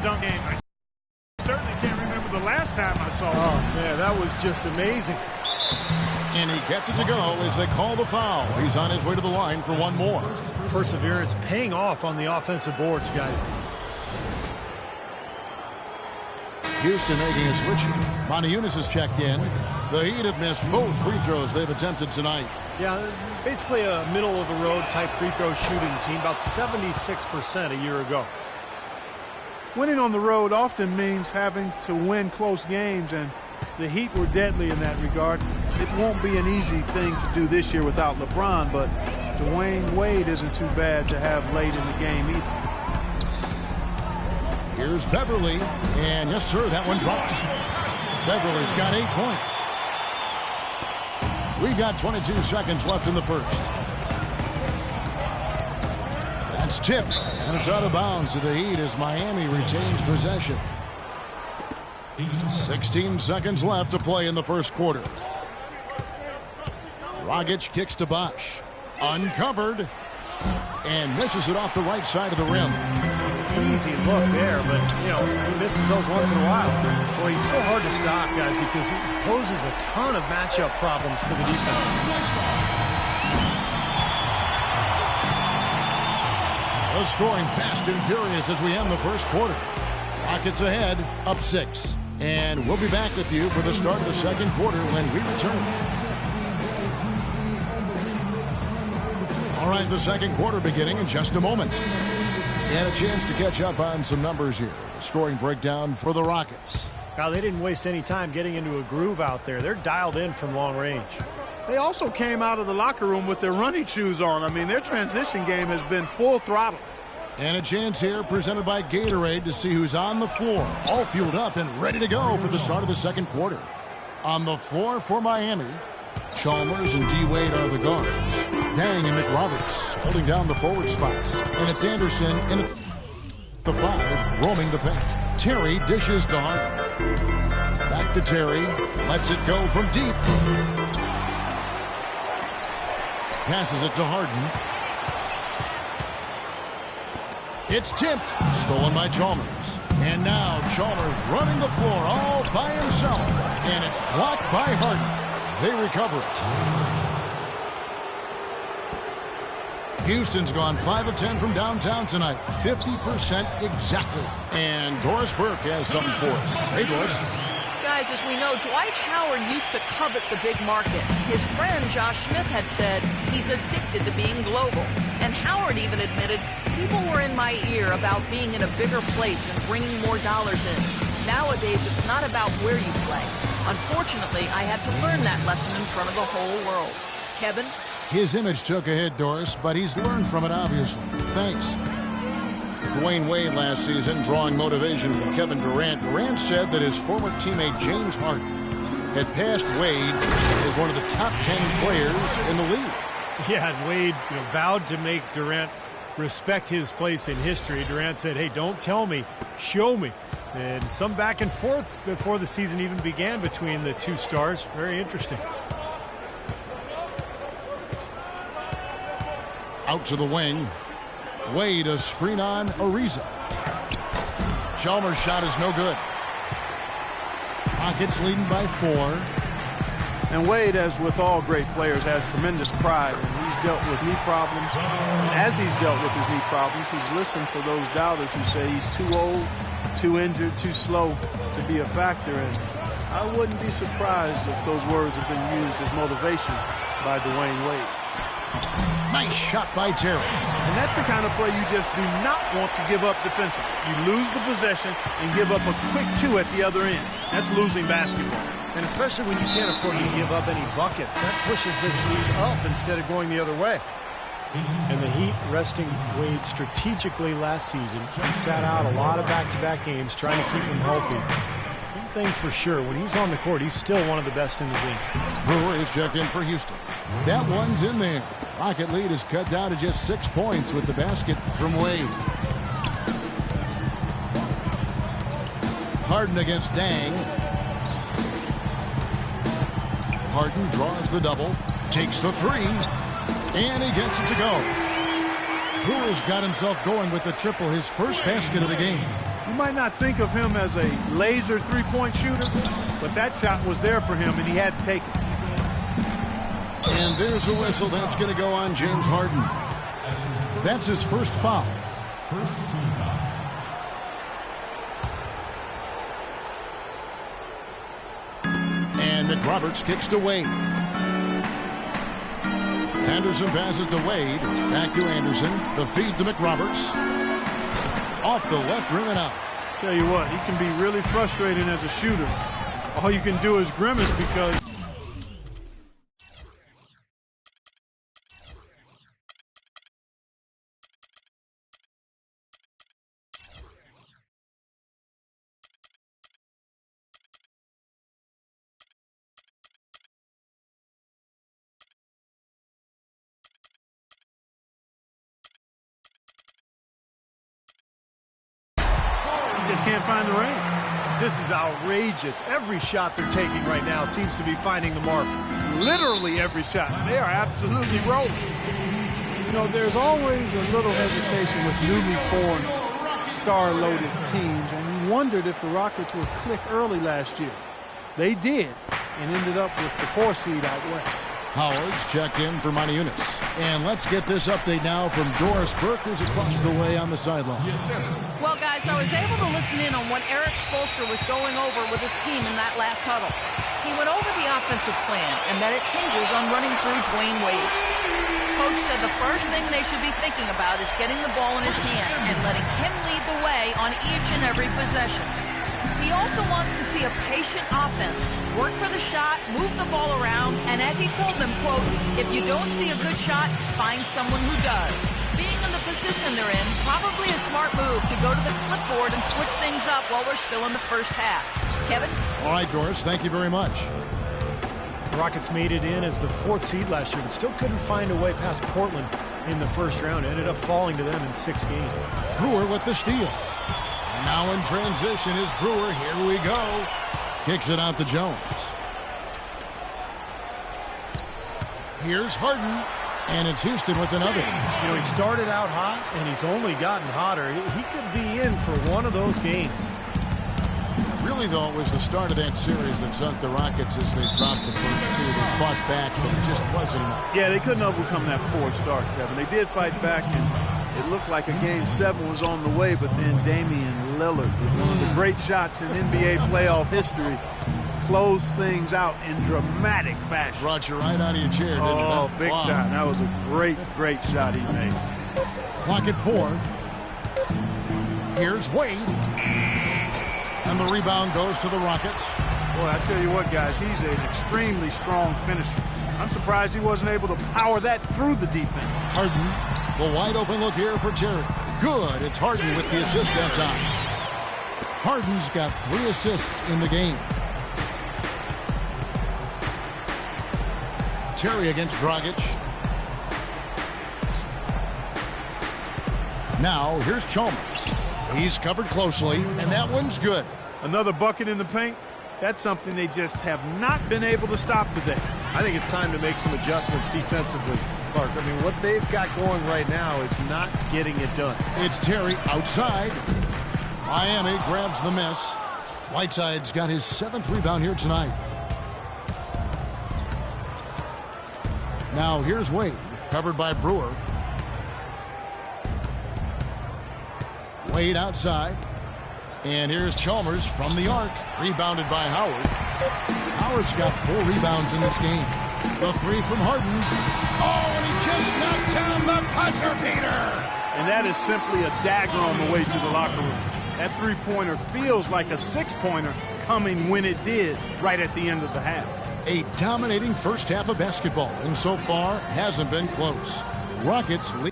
dunk game. I certainly can't remember the last time I saw it. Oh, man, that was just amazing. And he gets it to go as they call the foul. He's on his way to the line for one more. Perseverance paying off on the offensive boards, guys. Houston making a switch. Montejunas has checked in. The Heat have missed both free throws they've attempted tonight. Yeah, basically a middle-of-the-road type free throw shooting team, about 76% a year ago. Winning on the road often means having to win close games, and the Heat were deadly in that regard. It won't be an easy thing to do this year without LeBron, but Dwayne Wade isn't too bad to have late in the game either. Here's Beverly, and yes, sir, that one drops. Beverly's got 8 points. We've got 22 seconds left in the first. That's tipped, and it's out of bounds to the Heat as Miami retains possession. 16 seconds left to play in the first quarter. Dragic kicks to Bosh. Uncovered, and misses it off the right side of the rim. Easy look there, but, you know, he misses those once in a while. Boy, he's so hard to stop, guys, because he poses a ton of matchup problems for the defense. The scoring fast and furious as we end the first quarter. Rockets ahead, up 6. And we'll be back with you for the start of the second quarter when we return. All right, the second quarter beginning in just a moment. And a chance to catch up on some numbers here. The scoring breakdown for the Rockets. Now, they didn't waste any time getting into a groove out there. They're dialed in from long range. They also came out of the locker room with their running shoes on. I mean, their transition game has been full throttle. And a chance here presented by Gatorade to see who's on the floor. All fueled up and ready to go for the start of the second quarter. On the floor for Miami, Chalmers and D-Wade are the guards. Dang and McRoberts holding down the forward spots. And it's Anderson in the 5, roaming the paint. Terry dishes to Harden. Back to Terry. Lets it go from deep. Passes it to Harden. It's tipped. Stolen by Chalmers. And now Chalmers running the floor all by himself. And it's blocked by Harden. They recover it. Houston's gone 5 of 10 from downtown tonight. 50% exactly. And Doris Burke has something for us. Hey, Doris. Guys, as we know, Dwight Howard used to covet the big market. His friend Josh Smith had said he's addicted to being global. And Howard even admitted people were in my ear about being in a bigger place and bringing more dollars in. Nowadays, it's not about where you play. Unfortunately, I had to learn that lesson in front of the whole world. Kevin? His image took a hit, Doris, but he's learned from it, obviously. Thanks. Dwayne Wade last season drawing motivation from Kevin Durant. Durant said that his former teammate James Harden had passed Wade as one of the top 10 players in the league. Yeah, and Wade vowed to make Durant respect his place in history. Durant said, hey, don't tell me, show me. And some back and forth before the season even began between the two stars. Very interesting. Out to the wing. Wade, a screen on Ariza. Chalmers' shot is no good. Rockets leading by 4. And Wade, as with all great players, has tremendous pride. And he's dealt with knee problems. And as he's dealt with his knee problems, he's listened for those doubters who say he's too old, too injured, too slow to be a factor. And I wouldn't be surprised if those words have been used as motivation by Dwayne Wade. Nice shot by Terry. And that's the kind of play you just do not want to give up defensively. You lose the possession and give up a quick 2 at the other end. That's losing basketball. And especially when you can't afford to give up any buckets. That pushes this lead up instead of going the other way. And the Heat resting Wade strategically last season. He sat out a lot of back-to-back games trying to keep him healthy. One thing's for sure, when he's on the court, he's still one of the best in the game. Brewer is checked in for Houston. That one's in there. Rocket lead is cut down to just 6 points with the basket from Wade. Harden against Dang. Harden draws the double, takes the 3, and he gets it to go. Brewer's got himself going with the triple, his first basket of the game. You might not think of him as a laser three-point shooter, but that shot was there for him, and he had to take it. And there's a whistle. That's going to go on James Harden. That's his first foul. First team foul. And McRoberts kicks to Wade. Anderson passes to Wade. Back to Anderson. The feed to McRoberts. Off the left rim and out. Tell you what, he can be really frustrating as a shooter. All you can do is grimace because just can't find the ring. This is outrageous. Every shot they're taking right now seems to be finding the mark. Literally every shot. They are absolutely rolling. You know, there's always a little hesitation with newly formed, star-loaded teams, and we wondered if the Rockets would click early last year. They did, and ended up with the 4 seed out west. Howard's checked in for Maniunas. And let's get this update now from Doris Burke, who's across the way on the sideline. Well, guys, I was able to listen in on what Eric Spoelstra was going over with his team in that last huddle. He went over the offensive plan and that it hinges on running through Dwayne Wade. Coach said the first thing they should be thinking about is getting the ball in his hands and letting him lead the way on each and every possession. He also wants to see a patient offense, work for the shot, move the ball around, and as he told them, quote, if you don't see a good shot, find someone who does. Being in the position they're in, probably a smart move to go to the clipboard and switch things up while we're still in the first half. Kevin? All right, Doris, thank you very much. The Rockets made it in as the 4th seed last year, but still couldn't find a way past Portland in the first round. Ended up falling to them in 6 games. Brewer with the steal. Now in transition is Brewer. Here we go. Kicks it out to Jones. Here's Harden. And it's Houston with another. You know, he started out hot, and he's only gotten hotter. He could be in for one of those games. Really, though, it was the start of that series that sunk the Rockets as they dropped the first 2. They fought back, but it just wasn't enough. Yeah, they couldn't overcome that poor start, Kevin. They did fight back, and it looked like a Game 7 was on the way, but then Damian Lillard, with one of the great shots in NBA playoff history, closed things out in dramatic fashion. Brought you right out of your chair, didn't it? Oh, big time. That was a great, great shot he made. Clock at 4. Here's Wade. And the rebound goes to the Rockets. Boy, I tell you what, guys, he's an extremely strong finisher. I'm surprised he wasn't able to power that through the defense. Harden, the wide open look here for Terry. Good, it's Harden with the assist that time. Harden's got 3 assists in the game. Terry against Dragic. Now, here's Chalmers. He's covered closely, and that one's good. Another bucket in the paint. That's something they just have not been able to stop today. I think it's time to make some adjustments defensively, Clark. I mean, what they've got going right now is not getting it done. It's Terry outside. Miami grabs the miss. Whiteside's got his 7th rebound here tonight. Now here's Wade, covered by Brewer. Wade outside. And here's Chalmers from the arc, rebounded by Howard. Howard's got 4 rebounds in this game. The 3 from Harden. Oh, and he just knocked down the buzzer beater. And that is simply a dagger on the way to the locker room. That 3-pointer feels like a 6-pointer coming when it did right at the end of the half. A dominating first half of basketball, and so far hasn't been close. Rockets lead.